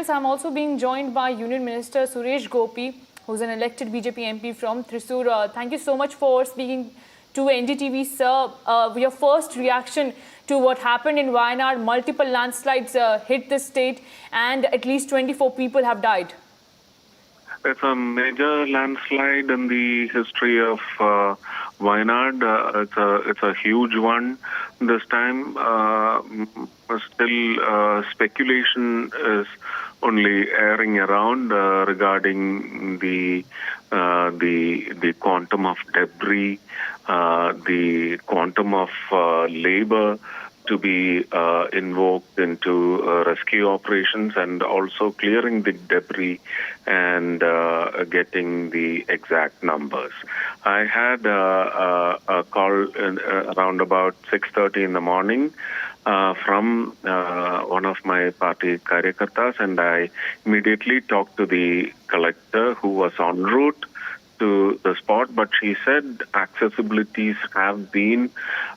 I'm also being joined by Union Minister Suresh Gopi, who's an elected BJP MP from Thrissur. Thank you so much for speaking to NDTV, sir. Your first reaction to what happened in Wayanad, multiple landslides hit the state and at least 24 people have died. It's a major landslide in the history of Wayanad. It's a huge one this time. Still, speculation is only airing around regarding the quantum of debris, the quantum of labor to be invoked into rescue operations, and also clearing the debris and getting the exact numbers. I had a call around about 6:30 in the morning from one of my party karyakartas, and I immediately talked to the collector who was en route to the spot, but she said accessibilities have been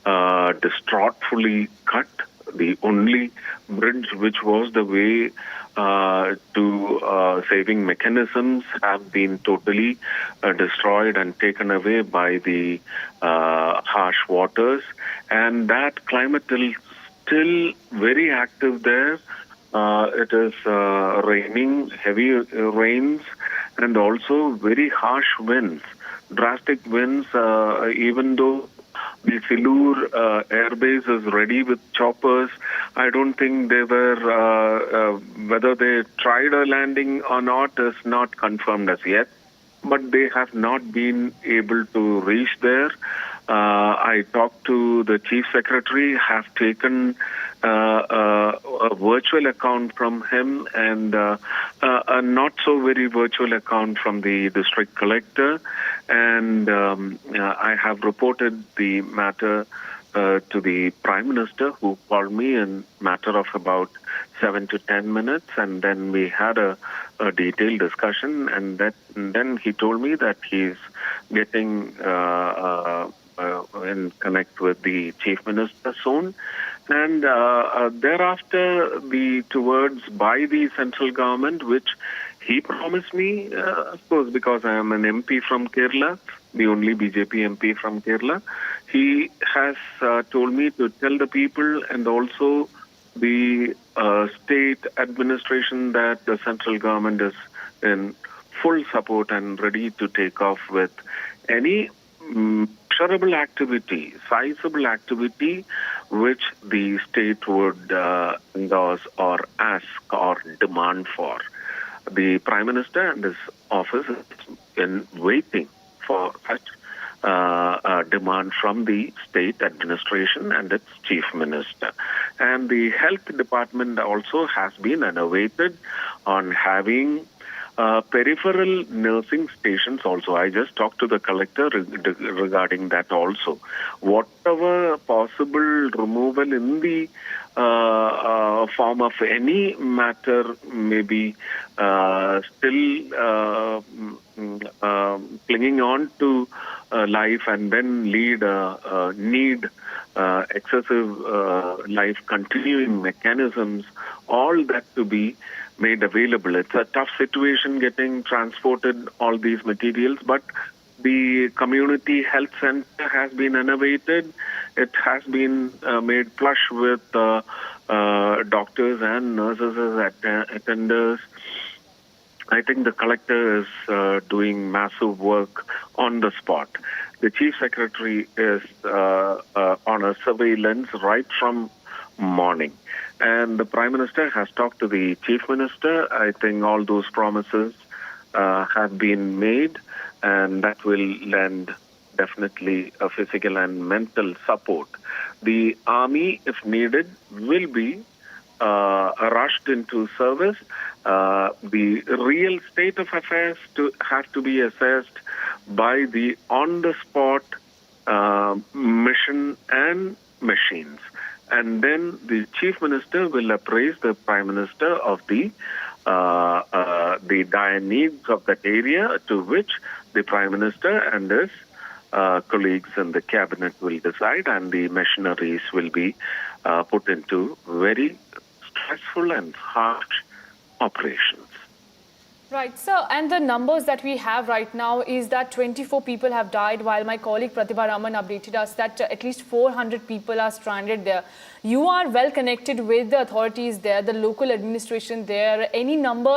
distraughtfully cut. The only bridge which was the way to saving mechanisms have been totally destroyed and taken away by the harsh waters, and that climate is still very active there. It is raining, heavy rains, and also very harsh winds, drastic winds. Even though the Silur airbase is ready with choppers, I don't think they were, whether they tried a landing or not is not confirmed as yet. But they have not been able to reach there. I talked to the Chief Secretary, have taken a virtual account from him and a not so very virtual account from the district collector. And I have reported the matter to the Prime Minister, who called me in matter of about 7 to 10 minutes, and then we had a detailed discussion, and then he told me that he's getting in connect with the Chief Minister soon, and thereafter by the central government, which he promised me, of course, because I am an MP from Kerala, the only BJP MP from Kerala. He has told me to tell the people and also the state administration that the central government is in full support and ready to take off with any measurable activity, sizable activity, which the state would endorse or ask or demand for. The Prime Minister and his office is in waiting for such demand from the state administration and its Chief Minister. And the Health Department also has been innovated on having peripheral nursing stations also. I just talked to the collector regarding that also. Whatever possible removal in the form of any matter may be still clinging on to life and then need excessive life continuing mechanisms, all that to be made available. It's a tough situation getting transported all these materials, but the community health center has been innovated. It has been made flush with doctors and nurses as attenders. I think the collector is doing massive work on the spot. The Chief Secretary is on a surveillance right from morning. And the Prime Minister has talked to the Chief Minister. I think all those promises have been made, and that will lend definitely a physical and mental support. The army, if needed, will be rushed into service. The real state of affairs have to be assessed by the on-the-spot mission and machines. And then the Chief Minister will appraise the Prime Minister of the dire needs of that area, to which the Prime Minister and his colleagues in the cabinet will decide, and the machineries will be put into very stressful and harsh operations. Right, sir. And the numbers that we have right now is that 24 people have died, while my colleague Pratibha Raman updated us that at least 400 people are stranded there. You are well connected with the authorities there, the local administration there. Any number,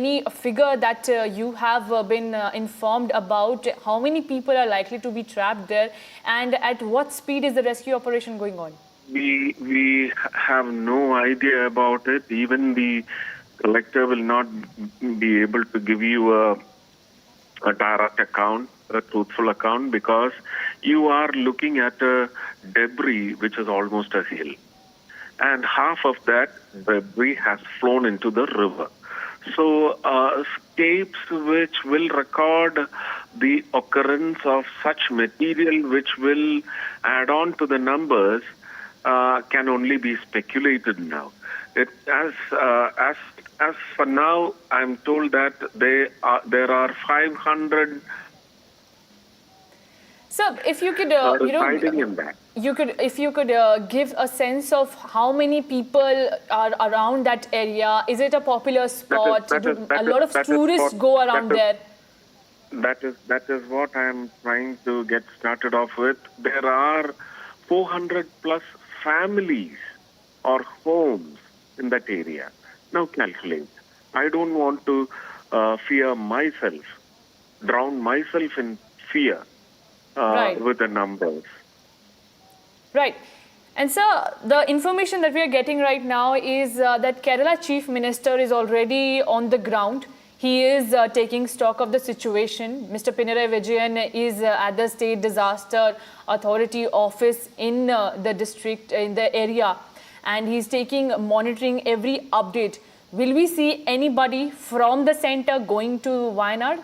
any figure that you have been informed about how many people are likely to be trapped there, and at what speed is the rescue operation going on? We have no idea about it. Even the collector will not be able to give you a direct account, a truthful account, because you are looking at a debris which is almost a hill. And half of that debris has flown into the river. So scapes which will record the occurrence of such material which will add on to the numbers can only be speculated now. As for now, I'm told that there are 500 Sir, if you could, residing in that. If you could give a sense of how many people are around that area. Is it a popular spot? A lot of tourists go around there. That is what I'm trying to get started off with. There are 400 plus families or homes in that area. Now calculate. I don't want to fear myself, drown myself in fear Right. with the numbers. Right. And sir, the information that we are getting right now is that Kerala Chief Minister is already on the ground. He is taking stock of the situation. Mr. Pinarayi Vijayan is at the State Disaster Authority office in the district, in the area, and he's monitoring every update. Will we see anybody from the center going to Wayanad?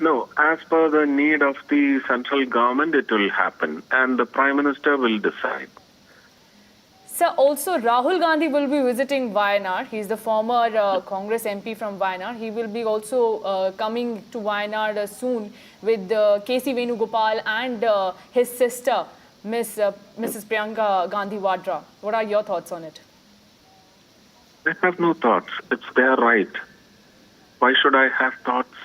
No, as per the need of the central government, it will happen, and the Prime Minister will decide. Sir, also Rahul Gandhi will be visiting Wayanad. He's the former Congress MP from Wayanad. He will be also coming to Wayanad soon with K.C. Venugopal and his sister, Mrs. Priyanka Gandhi Vadra. What are your thoughts on it? I have no thoughts. It's their right. Why should I have thoughts?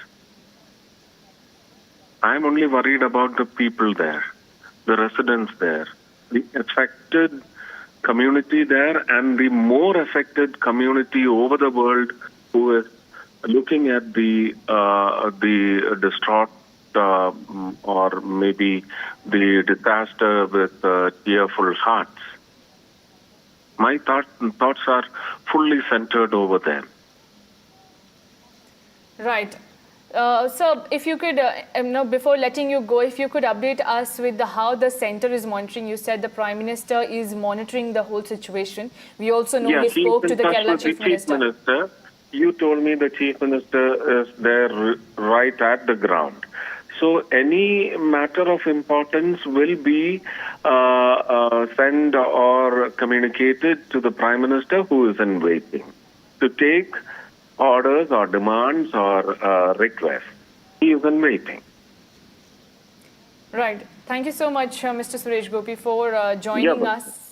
I'm only worried about the people there, the residents there, the affected community there, and the more affected community over the world who is looking at the distraught or maybe the disaster with tearful hearts. My thoughts are fully centered over them. Right. Sir, if you could, before letting you go, if you could update us with how the center is monitoring. You said the Prime Minister is monitoring the whole situation. We also know he spoke to the Kerala Chief Minister. You told me the Chief Minister is there right at the ground. So any matter of importance will be sent or communicated to the Prime Minister, who is in waiting to take orders or demands or requests. He is in waiting. Right. Thank you so much, Mr. Suresh Gopi, for joining us.